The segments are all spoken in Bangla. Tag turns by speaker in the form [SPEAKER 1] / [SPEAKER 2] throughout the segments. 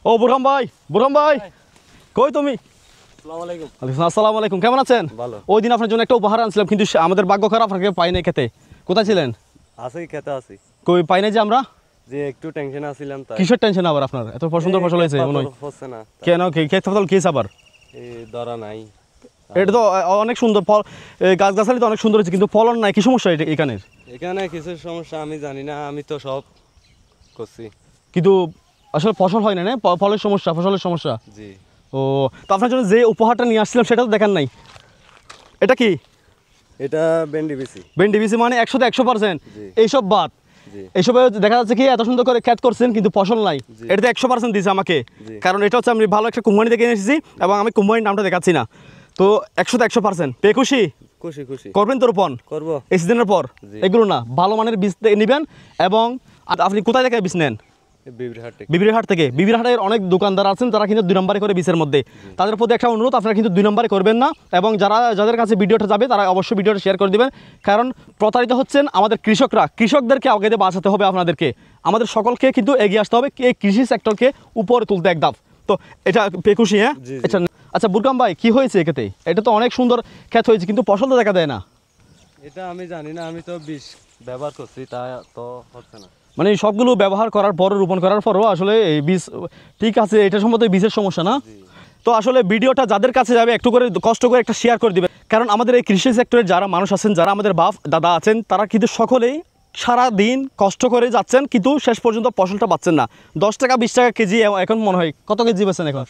[SPEAKER 1] ও বুরহাম ভাই কই তুমি? আসসালামু আলাইকুম, কেমন আছেন?
[SPEAKER 2] ভালো।
[SPEAKER 1] ওই দিন আপনার জন্য একটা উপহার আনছিলাম, কিন্তু আমাদের ভাগ্য খারাপ, আপনাকে পাই নাই খেতে। কোথায় ছিলেন?
[SPEAKER 2] আছি খেতে আছি।
[SPEAKER 1] কই পাই নাই যে আমরা?
[SPEAKER 2] যে একটু টেনশনে আছিলাম তাই।
[SPEAKER 1] কিসের টেনশন আবার আপনার? এত সুন্দর ফসল হয়েছে মনে হয়।
[SPEAKER 2] হচ্ছে না।
[SPEAKER 1] কেন ক্ষেত ফসল কি আবার?
[SPEAKER 2] এই ধরা নাই।
[SPEAKER 1] এটা তো অনেক সুন্দর ফল, গাছগাছালি তো অনেক সুন্দর হয়েছে, কিন্তু ফলন নাই। কি সমস্যা এখানের?
[SPEAKER 2] এখানে কিছু সমস্যা আমি জানি না, আমি তো সব করছি।
[SPEAKER 1] কিন্তু আসলে ফসল হয় না, না ফলের সমস্যা, ফসলের সমস্যা।
[SPEAKER 2] জি।
[SPEAKER 1] ও, তো আপনার জন্য যে উপহারটা নিয়ে আসছিলাম সেটা তো দেখান নাই। এটা কি?
[SPEAKER 2] এটা বেন্ডিবিসি।
[SPEAKER 1] বেন্ডিবিসি মানে 100% এইসব বাদ।
[SPEAKER 2] জি।
[SPEAKER 1] এইসবে দেখা যাচ্ছে কি এত সুন্দর করে ক্ষেত করছেন কিন্তু ফসল নাই। এটা তো 100% দিয়েছে আমাকে, কারণ এটা হচ্ছে আমি ভালো একটা কোম্পানি থেকে এসেছি এবং আমি কোম্পানির নামটা দেখাচ্ছি না। তো 100% পে খুশি?
[SPEAKER 2] খুশি খুশি।
[SPEAKER 1] করবেন তো রোপণ?
[SPEAKER 2] করবো
[SPEAKER 1] এই সিজনের পর। এগুলো না, ভালো মানের বীজ নেবেন। এবং আপনি কোথায় থেকে বীজ নেন? বিবিরহাট থেকে। বিবিরহাটের অনেক দোকানদার আছেন যারা কিন্তু 2 নম্বরে করে বীজের মধ্যে। তাদের প্রতি একটা অনুরোধ, আপনারা কিন্তু 2 নম্বরে করবেন না। এবং যাদের কাছে ভিডিওটা যাবে তারা অবশ্যই ভিডিওটা শেয়ার করে দিবেন, কারণ প্রতারিত হচ্ছেন আমাদের কৃষকরা। কৃষকদেরকে আগে বাঁচাতে হবে আপনাদেরকে, আমাদের সকলকে কিন্তু এগিয়ে আসতে হবে এই কৃষি সেক্টরকে উপরে তুলতে এক ধাপ। তো এটা খুশি? হ্যাঁ। আচ্ছা বুরহাম ভাই, কি হয়েছে এক্ষেত্রে? এটা তো অনেক সুন্দর ক্ষেত হয়েছে, কিন্তু ফসল তো দেখা দেয় না।
[SPEAKER 2] এটা আমি জানি না, আমি তো বিষ ব্যবহার করছি, তা তো হচ্ছে না।
[SPEAKER 1] মানে সবগুলো ব্যবহার করার পর, রোপণ করার পরও আসলে এই বীজ ঠিক আছে, এটা সম্ভবত বীজের সমস্যা না। তো আসলে ভিডিওটা যাদের কাছে যাবে একটু করে কষ্ট করে একটা শেয়ার করে দিবে, কারণ আমাদের এই কৃষি সেক্টরের যারা মানুষ আছেন, যারা আমাদের বাপ দাদা আছেন, তারা কিন্তু সকলেই সারা দিন কষ্ট করে যাচ্ছেন, কিন্তু শেষ পর্যন্ত ফসলটা পাচ্ছেন না। 10 টাকা 20 টাকা কেজি এখন মনে হয়। কত কেজি বেছেন এখন?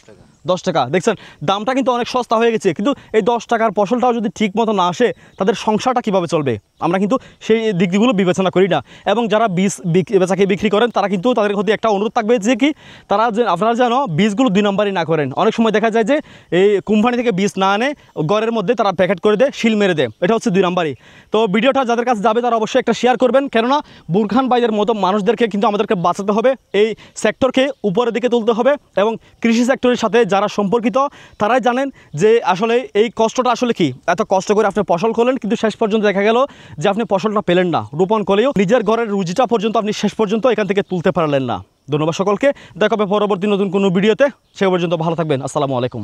[SPEAKER 1] 10 টাকা। দেখছেন দামটা কিন্তু অনেক সস্তা হয়ে গেছে, কিন্তু এই 10 টাকার ফসলটাও যদি ঠিক মতো না আসে, তাদের সংসারটা কীভাবে চলবে? আমরা কিন্তু সেই দিকগুলো বিবেচনা করি না। এবং যারা বীজ বেচাকে বিক্রি করেন, তারা কিন্তু তাদের প্রতি একটা অনুরোধ থাকবে যে কি, তারা আপনারা যেন বীজগুলো 2 নম্বরই না করেন। অনেক সময় দেখা যায় যে এই কোম্পানি থেকে বীজ না আনে, ঘরের মধ্যে তারা প্যাকেট করে দেয়, শিল মেরে দেয়, এটা হচ্ছে 2 নম্বরই। তো ভিডিওটা যাদের কাছে যাবে তারা অবশ্যই একটা শেয়ার করবেন, কেননা বুরহান ভাইদের মতো মানুষদেরকে কিন্তু আমাদেরকে বাঁচাতে হবে, এই সেক্টরকে উপরের দিকে তুলতে হবে। এবং কৃষি সেক্টরের সাথে যারা সম্পর্কিত তারাই জানেন যে আসলে এই কষ্টটা আসলে কি। এত কষ্ট করে আপনি ফসল করলেন, কিন্তু শেষ পর্যন্ত দেখা গেল যে আপনি ফসলটা পেলেন না। রোপণ করলেও নিজের ঘরের রুজিটা পর্যন্ত আপনি শেষ পর্যন্ত এখান থেকে তুলতে পারলেন না। ধন্যবাদ সকলকে, দেখা হবে পরবর্তী নতুন কোনো ভিডিওতে। সে পর্যন্ত ভালো থাকবেন। আসসালামু আলাইকুম।